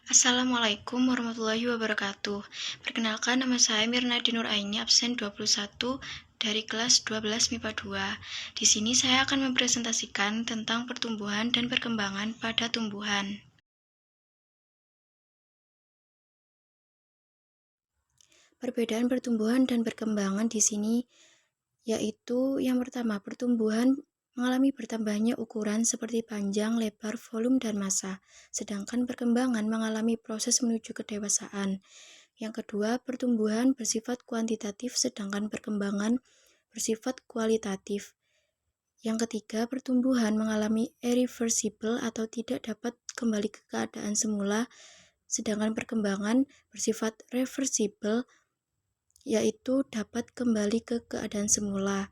Assalamualaikum warahmatullahi wabarakatuh. Perkenalkan, nama saya Mirnadi Nur Aini, absen 21 dari kelas 12 MIPA 2. Di sini saya akan mempresentasikan tentang pertumbuhan dan perkembangan pada tumbuhan. Perbedaan pertumbuhan dan perkembangan di sini yaitu yang pertama, pertumbuhan mengalami bertambahnya ukuran seperti panjang, lebar, volume, dan massa, sedangkan perkembangan mengalami proses menuju kedewasaan. Yang kedua, pertumbuhan bersifat kuantitatif sedangkan perkembangan bersifat kualitatif. Yang ketiga, pertumbuhan mengalami irreversible atau tidak dapat kembali ke keadaan semula, sedangkan perkembangan bersifat reversible, yaitu dapat kembali ke keadaan semula.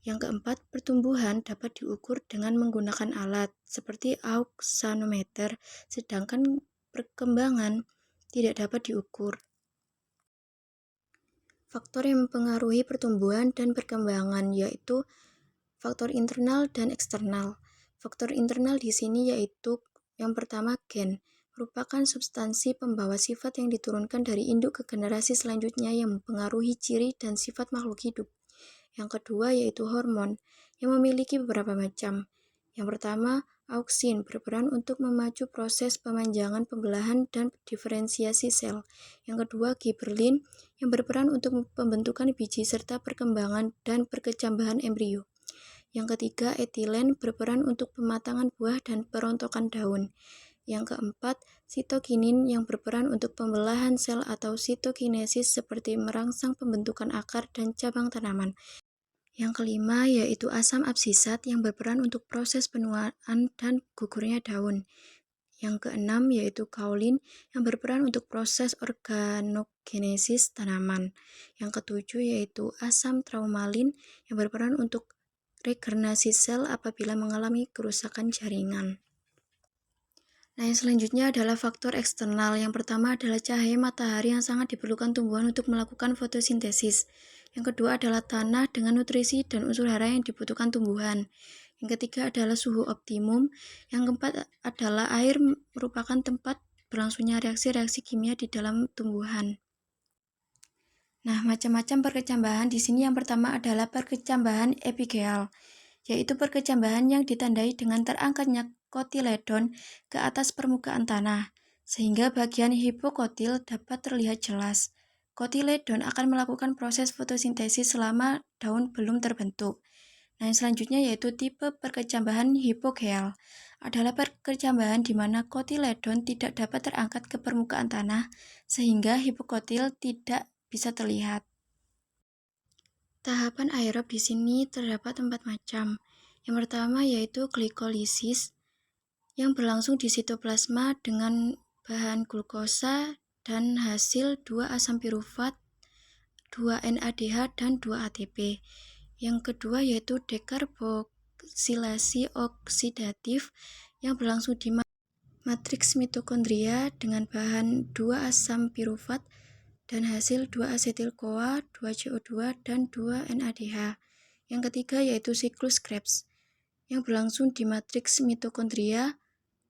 Yang keempat, pertumbuhan dapat diukur dengan menggunakan alat seperti auxanometer, sedangkan perkembangan tidak dapat diukur. Faktor yang mempengaruhi pertumbuhan dan perkembangan yaitu faktor internal dan eksternal. Faktor internal di sini yaitu yang pertama gen, merupakan substansi pembawa sifat yang diturunkan dari induk ke generasi selanjutnya yang mempengaruhi ciri dan sifat makhluk hidup. Yang kedua yaitu hormon, yang memiliki beberapa macam. Yang pertama, auksin berperan untuk memacu proses pemanjangan, pembelahan, dan diferensiasi sel. Yang kedua, giberlin yang berperan untuk pembentukan biji serta perkembangan dan perkecambahan embrio. Yang ketiga, etilen berperan untuk pematangan buah dan perontokan daun. Yang keempat, sitokinin yang berperan untuk pembelahan sel atau sitokinesis seperti merangsang pembentukan akar dan cabang tanaman. Yang kelima yaitu asam absisat yang berperan untuk proses penuaan dan gugurnya daun. Yang keenam yaitu kaolin yang berperan untuk proses organogenesis tanaman. Yang ketujuh yaitu asam traumalin yang berperan untuk regenerasi sel apabila mengalami kerusakan jaringan. Nah, yang selanjutnya adalah faktor eksternal. Yang pertama adalah cahaya matahari yang sangat diperlukan tumbuhan untuk melakukan fotosintesis. Yang kedua adalah tanah dengan nutrisi dan unsur hara yang dibutuhkan tumbuhan. Yang ketiga adalah suhu optimum. Yang keempat adalah air merupakan tempat berlangsungnya reaksi-reaksi kimia di dalam tumbuhan. Nah, macam-macam perkecambahan di sini yang pertama adalah perkecambahan epigeal, yaitu perkecambahan yang ditandai dengan terangkatnya kotiledon ke atas permukaan tanah, sehingga bagian hipokotil dapat terlihat jelas. Kotiledon akan melakukan proses fotosintesis selama daun belum terbentuk. Nah, yang selanjutnya yaitu tipe perkecambahan hipogeal. Adalah perkecambahan di mana kotiledon tidak dapat terangkat ke permukaan tanah, sehingga hipokotil tidak bisa terlihat. Tahapan aerob di sini terdapat 4 macam. Yang pertama yaitu glikolisis yang berlangsung di sitoplasma dengan bahan glukosa dan hasil 2 asam pirufat, 2 NADH dan 2 ATP. Yang kedua yaitu dekarboksilasi oksidatif yang berlangsung di matriks mitokondria dengan bahan 2 asam pirufat dan hasil 2 asetil-CoA, 2 CO2, dan 2 NADH. Yang ketiga yaitu siklus Krebs, yang berlangsung di matriks mitokondria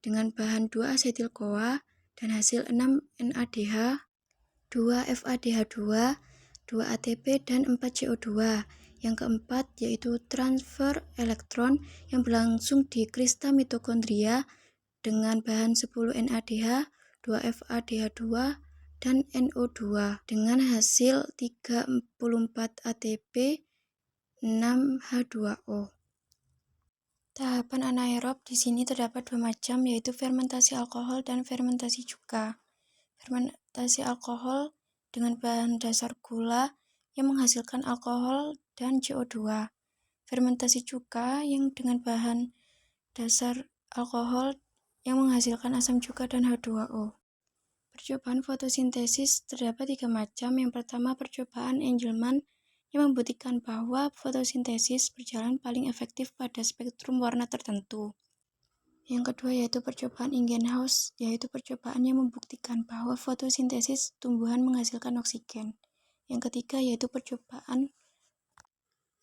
dengan bahan 2 asetil-CoA dan hasil 6 NADH, 2 FADH2, 2 ATP, dan 4 CO2. Yang keempat yaitu transfer elektron yang berlangsung di krista mitokondria dengan bahan 10 NADH, 2 FADH2, dan NO2 dengan hasil 34 ATP, 6 H2O. Tahapan anaerob di sini terdapat 2 macam yaitu fermentasi alkohol dan fermentasi cuka. Fermentasi alkohol dengan bahan dasar gula yang menghasilkan alkohol dan CO2. Fermentasi cuka yang dengan bahan dasar alkohol yang menghasilkan asam cuka dan H2O. Percobaan fotosintesis terdapat 3 macam. Yang pertama, percobaan Engelmann yang membuktikan bahwa fotosintesis berjalan paling efektif pada spektrum warna tertentu. Yang kedua yaitu percobaan Ingenhousz, yaitu percobaan yang membuktikan bahwa fotosintesis tumbuhan menghasilkan oksigen. Yang ketiga yaitu percobaan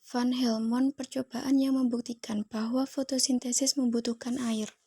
Van Helmont, percobaan yang membuktikan bahwa fotosintesis membutuhkan air.